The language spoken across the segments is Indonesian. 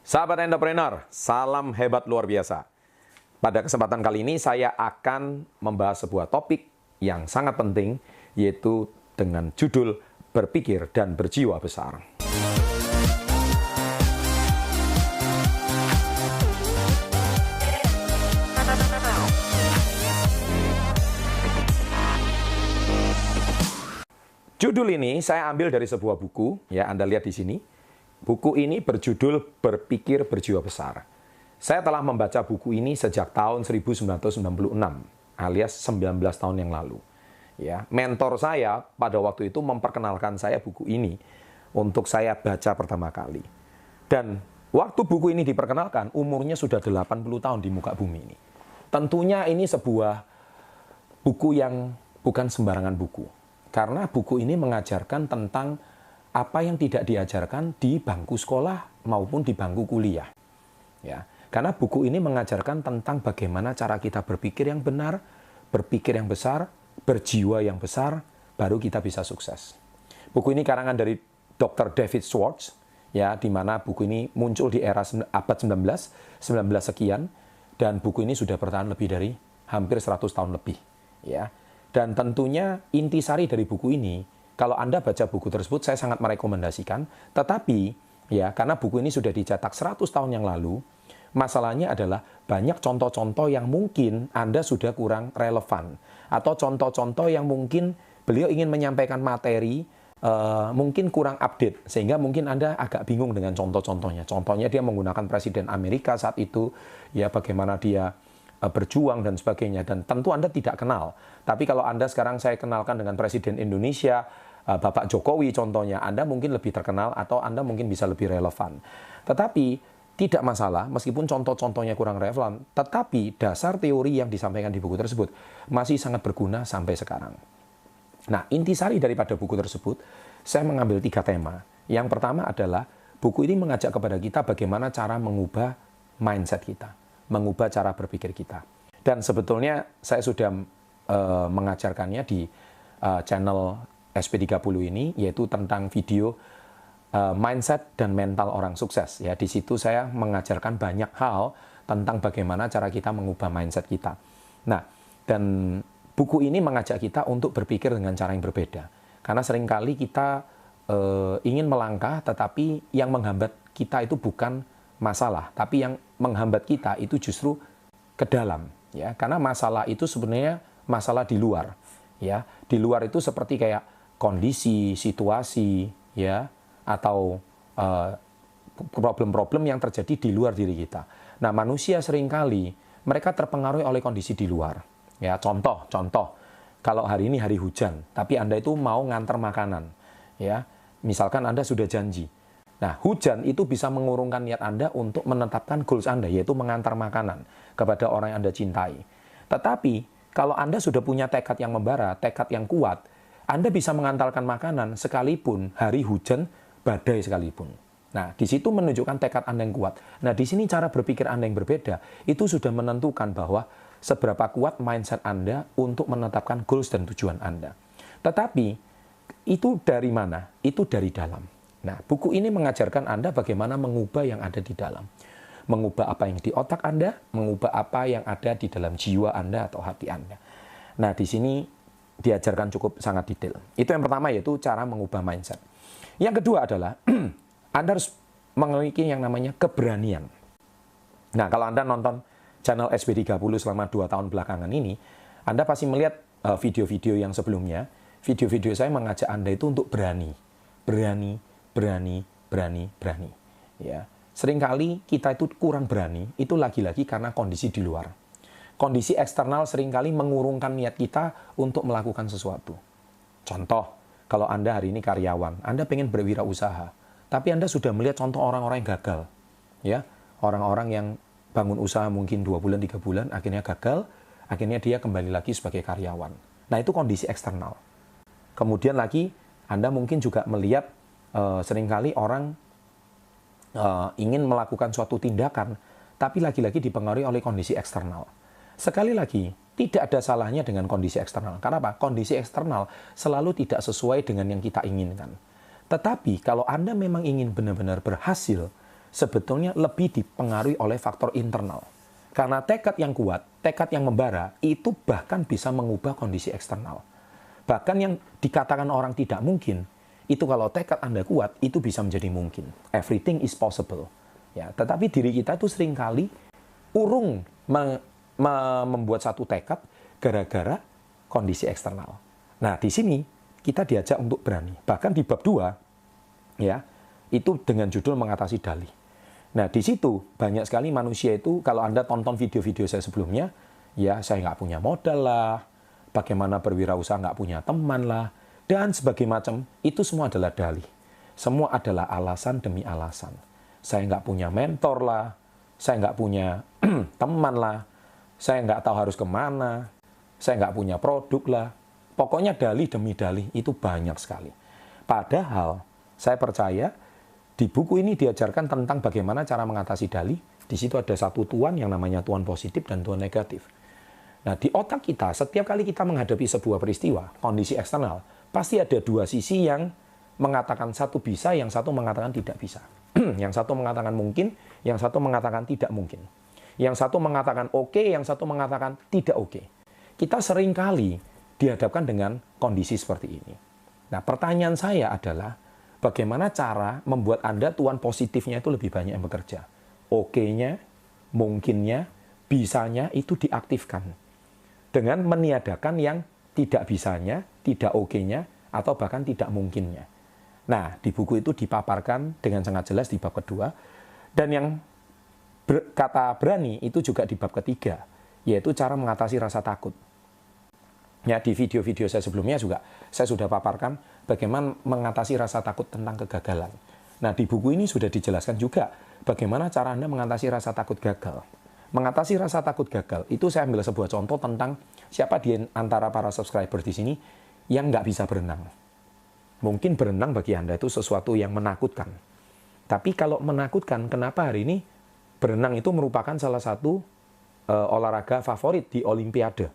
Sahabat entrepreneur, salam hebat luar biasa. Pada kesempatan kali ini saya akan membahas sebuah topik yang sangat penting, yaitu dengan judul Berpikir dan Berjiwa Besar. Judul ini saya ambil dari sebuah buku, ya Anda lihat di sini. Buku ini berjudul Berpikir Berjiwa Besar. Saya telah membaca buku ini sejak tahun 1996, alias 19 tahun yang lalu. Ya, mentor saya pada waktu itu memperkenalkan saya buku ini untuk saya baca pertama kali. Dan waktu buku ini diperkenalkan, umurnya sudah 80 tahun di muka bumi ini. Tentunya ini sebuah buku yang bukan sembarangan buku. Karena buku ini mengajarkan tentang apa yang tidak diajarkan di bangku sekolah maupun di bangku kuliah. Ya, karena buku ini mengajarkan tentang bagaimana cara kita berpikir yang benar, berpikir yang besar, berjiwa yang besar, baru kita bisa sukses. Buku ini karangan dari Dr. David Schwartz, ya, di mana buku ini muncul di era abad 19 sekian, dan buku ini sudah bertahan lebih dari hampir 100 tahun lebih. Ya. Dan tentunya intisari dari buku ini, kalau Anda baca buku tersebut, saya sangat merekomendasikan. Tetapi, ya, karena buku ini sudah dicetak 100 tahun yang lalu, masalahnya adalah banyak contoh-contoh yang mungkin Anda sudah kurang relevan. Atau contoh-contoh yang mungkin beliau ingin menyampaikan materi, mungkin kurang update. Sehingga mungkin Anda agak bingung dengan contoh-contohnya. Contohnya dia menggunakan Presiden Amerika saat itu, ya bagaimana dia berjuang dan sebagainya, dan tentu Anda tidak kenal. Tapi kalau Anda sekarang saya kenalkan dengan Presiden Indonesia, Bapak Jokowi contohnya, Anda mungkin lebih terkenal atau Anda mungkin bisa lebih relevan. Tetapi tidak masalah, meskipun contoh-contohnya kurang relevan, tetapi dasar teori yang disampaikan di buku tersebut masih sangat berguna sampai sekarang. Nah, intisari daripada buku tersebut, saya mengambil 3 tema. Yang pertama adalah, buku ini mengajak kepada kita bagaimana cara mengubah mindset kita, mengubah cara berpikir kita. Dan sebetulnya saya sudah mengajarkannya di channel SP30 ini, yaitu tentang video mindset dan mental orang sukses. Ya, di situ saya mengajarkan banyak hal tentang bagaimana cara kita mengubah mindset kita. Nah, dan buku ini mengajak kita untuk berpikir dengan cara yang berbeda. Karena seringkali kita ingin melangkah, tetapi yang menghambat kita itu bukan masalah, tapi yang menghambat kita itu justru ke dalam, ya. Karena masalah itu sebenarnya masalah di luar, ya. Di luar itu seperti kayak kondisi, situasi, ya, atau problem-problem yang terjadi di luar diri kita. Nah, manusia seringkali mereka terpengaruh oleh kondisi di luar. Ya, contoh, kalau hari ini hari hujan, tapi Anda itu mau ngantar makanan, ya. Misalkan Anda sudah janji. Nah, hujan itu bisa mengurungkan niat Anda untuk menetapkan goals Anda, yaitu mengantar makanan kepada orang yang Anda cintai. Tetapi, kalau Anda sudah punya tekad yang membara, tekad yang kuat, Anda bisa mengantarkan makanan sekalipun hari hujan, badai sekalipun. Nah, di situ menunjukkan tekad Anda yang kuat. Nah, di sini cara berpikir Anda yang berbeda, itu sudah menentukan bahwa seberapa kuat mindset Anda untuk menetapkan goals dan tujuan Anda. Tetapi, itu dari mana? Itu dari dalam. Nah, buku ini mengajarkan Anda bagaimana mengubah yang ada di dalam. Mengubah apa yang di otak Anda, mengubah apa yang ada di dalam jiwa Anda atau hati Anda. Nah, di sini diajarkan cukup sangat detail. Itu yang pertama, yaitu cara mengubah mindset. Yang kedua adalah, Anda harus memiliki yang namanya keberanian. Nah, kalau Anda nonton channel SP30 selama 2 tahun belakangan ini, Anda pasti melihat video-video yang sebelumnya. Video-video saya mengajak Anda itu untuk berani. Berani. Ya. Seringkali kita itu kurang berani, itu lagi-lagi karena kondisi di luar. Kondisi eksternal seringkali mengurungkan niat kita untuk melakukan sesuatu. Contoh, kalau Anda hari ini karyawan, Anda pengen berwirausaha, tapi Anda sudah melihat contoh orang-orang yang gagal. Ya, orang-orang yang bangun usaha mungkin 2 bulan, 3 bulan, akhirnya gagal, akhirnya dia kembali lagi sebagai karyawan. Nah, itu kondisi eksternal. Kemudian lagi, Anda mungkin juga melihat seringkali orang ingin melakukan suatu tindakan, tapi lagi-lagi dipengaruhi oleh kondisi eksternal. Sekali lagi, tidak ada salahnya dengan kondisi eksternal. Kenapa? Kondisi eksternal selalu tidak sesuai dengan yang kita inginkan. Tetapi, kalau Anda memang ingin benar-benar berhasil, sebetulnya lebih dipengaruhi oleh faktor internal. Karena tekad yang kuat, tekad yang membara, itu bahkan bisa mengubah kondisi eksternal. Bahkan yang dikatakan orang tidak mungkin, itu kalau tekad Anda kuat, itu bisa menjadi mungkin. Everything is possible. Ya, tetapi diri kita itu seringkali urung membuat satu tekad gara-gara kondisi eksternal. Nah, di sini kita diajak untuk berani. Bahkan di bab 2, ya, itu dengan judul mengatasi dalih. Nah, di situ banyak sekali manusia itu, kalau Anda tonton video-video saya sebelumnya, ya saya nggak punya modal lah, bagaimana berwirausaha nggak punya teman lah, dan sebagainya macam, itu semua adalah dalih. Semua adalah alasan demi alasan. Saya nggak punya mentor lah, saya nggak punya teman lah, saya nggak tahu harus kemana, saya nggak punya produk lah. Pokoknya dalih demi dalih itu banyak sekali. Padahal, saya percaya, di buku ini diajarkan tentang bagaimana cara mengatasi dalih. Di situ ada satu tuan yang namanya tuan positif dan tuan negatif. Nah, di otak kita, setiap kali kita menghadapi sebuah peristiwa, kondisi eksternal, pasti ada dua sisi yang mengatakan satu bisa, yang satu mengatakan tidak bisa. Yang satu mengatakan mungkin, yang satu mengatakan tidak mungkin. Yang satu mengatakan oke, yang satu mengatakan tidak oke. Kita seringkali dihadapkan dengan kondisi seperti ini. Nah, pertanyaan saya adalah, bagaimana cara membuat Anda tuan positifnya itu lebih banyak yang bekerja? Oke-nya, mungkinnya, bisanya itu diaktifkan. Dengan meniadakan yang tidak bisanya, tidak oke-nya, atau bahkan tidak mungkinnya. Nah, di buku itu dipaparkan dengan sangat jelas di bab kedua. Dan yang kata berani itu juga di bab ketiga, yaitu cara mengatasi rasa takut. Ya, di video-video saya sebelumnya juga saya sudah paparkan bagaimana mengatasi rasa takut tentang kegagalan. Nah, di buku ini sudah dijelaskan juga bagaimana cara Anda mengatasi rasa takut gagal. Mengatasi rasa takut gagal, itu saya ambil sebuah contoh tentang siapa di antara para subscriber di sini yang nggak bisa berenang. Mungkin berenang bagi Anda itu sesuatu yang menakutkan. Tapi kalau menakutkan, kenapa hari ini berenang itu merupakan salah satu olahraga favorit di Olimpiade.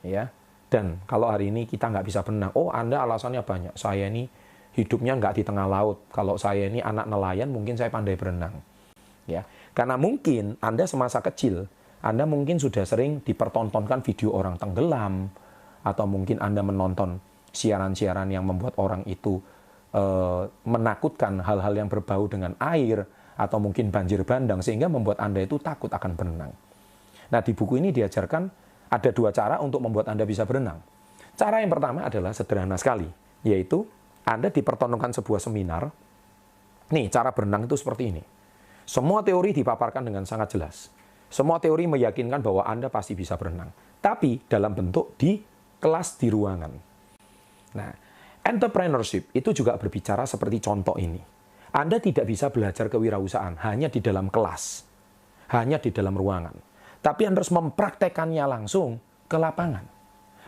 Ya. Dan kalau hari ini kita nggak bisa berenang, oh Anda alasannya banyak. Saya ini hidupnya nggak di tengah laut. Kalau saya ini anak nelayan, mungkin saya pandai berenang. Ya, karena mungkin Anda semasa kecil, Anda mungkin sudah sering dipertontonkan video orang tenggelam, atau mungkin Anda menonton siaran-siaran yang membuat orang itu menakutkan hal-hal yang berbau dengan air, atau mungkin banjir bandang, sehingga membuat Anda itu takut akan berenang. Nah, di buku ini diajarkan ada dua cara untuk membuat Anda bisa berenang. Cara yang pertama adalah sederhana sekali, yaitu Anda dipertontonkan sebuah seminar. Nih, cara berenang itu seperti ini. Semua teori dipaparkan dengan sangat jelas. Semua teori meyakinkan bahwa Anda pasti bisa berenang. Tapi dalam bentuk di kelas di ruangan. Nah, entrepreneurship itu juga berbicara seperti contoh ini. Anda tidak bisa belajar kewirausahaan hanya di dalam kelas, hanya di dalam ruangan. Tapi Anda harus mempraktekannya langsung ke lapangan.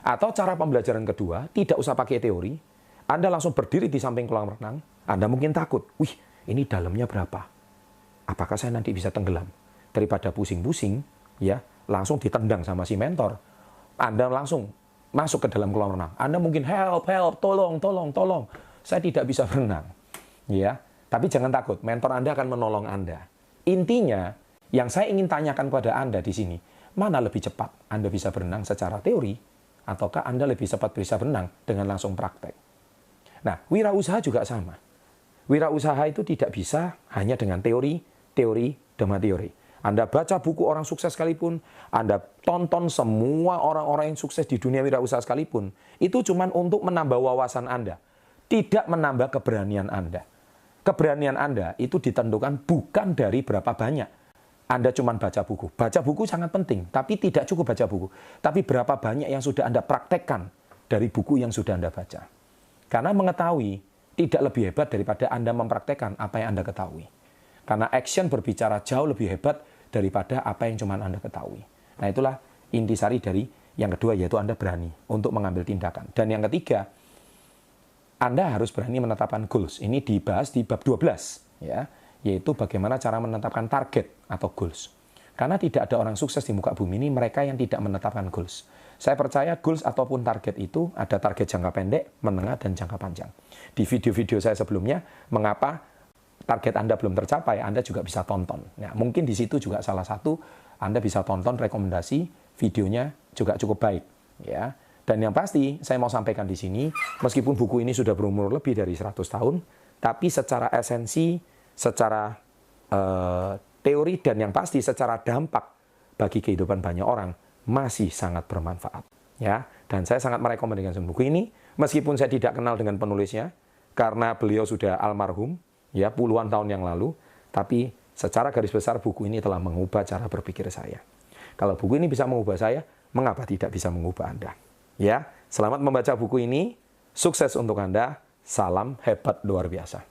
Atau cara pembelajaran kedua, tidak usah pakai teori. Anda langsung berdiri di samping kolam renang. Anda mungkin takut, wih ini dalamnya berapa? Apakah saya nanti bisa tenggelam? Daripada pusing-pusing, ya langsung ditendang sama si mentor. Anda langsung masuk ke dalam kolam renang. Anda mungkin help, tolong. Saya tidak bisa berenang. Ya, tapi jangan takut, mentor Anda akan menolong Anda. Intinya, yang saya ingin tanyakan kepada Anda di sini, mana lebih cepat Anda bisa berenang secara teori, ataukah Anda lebih cepat bisa berenang dengan langsung praktek? Nah, wirausaha juga sama. Wirausaha itu tidak bisa hanya dengan teori demi teori. Anda baca buku orang sukses sekalipun, Anda tonton semua orang-orang yang sukses di dunia wirausaha sekalipun, itu cuma untuk menambah wawasan Anda, tidak menambah keberanian Anda. Keberanian Anda itu ditentukan bukan dari berapa banyak Anda cuma baca buku. Baca buku sangat penting, tapi tidak cukup baca buku. Tapi berapa banyak yang sudah Anda praktekkan dari buku yang sudah Anda baca. Karena mengetahui tidak lebih hebat daripada Anda mempraktekkan apa yang Anda ketahui. Karena action berbicara jauh lebih hebat daripada apa yang cuma Anda ketahui. Nah, itulah intisari dari yang kedua, yaitu Anda berani untuk mengambil tindakan. Dan yang ketiga, Anda harus berani menetapkan goals. Ini dibahas di bab 12, ya. Yaitu bagaimana cara menetapkan target atau goals. Karena tidak ada orang sukses di muka bumi ini mereka yang tidak menetapkan goals. Saya percaya goals ataupun target itu ada target jangka pendek, menengah, dan jangka panjang. Di video-video saya sebelumnya, mengapa target Anda belum tercapai, Anda juga bisa tonton. Nah, mungkin di situ juga salah satu Anda bisa tonton rekomendasi videonya juga cukup baik, ya. Dan yang pasti saya mau sampaikan di sini, meskipun buku ini sudah berumur lebih dari 100 tahun, tapi secara esensi, secara teori dan yang pasti secara dampak bagi kehidupan banyak orang masih sangat bermanfaat, ya. Dan saya sangat merekomendasikan buku ini, meskipun saya tidak kenal dengan penulisnya karena beliau sudah almarhum, ya, puluhan tahun yang lalu, tapi secara garis besar buku ini telah mengubah cara berpikir saya. Kalau buku ini bisa mengubah saya, mengapa tidak bisa mengubah Anda? Ya, selamat membaca buku ini, sukses untuk Anda, salam hebat luar biasa.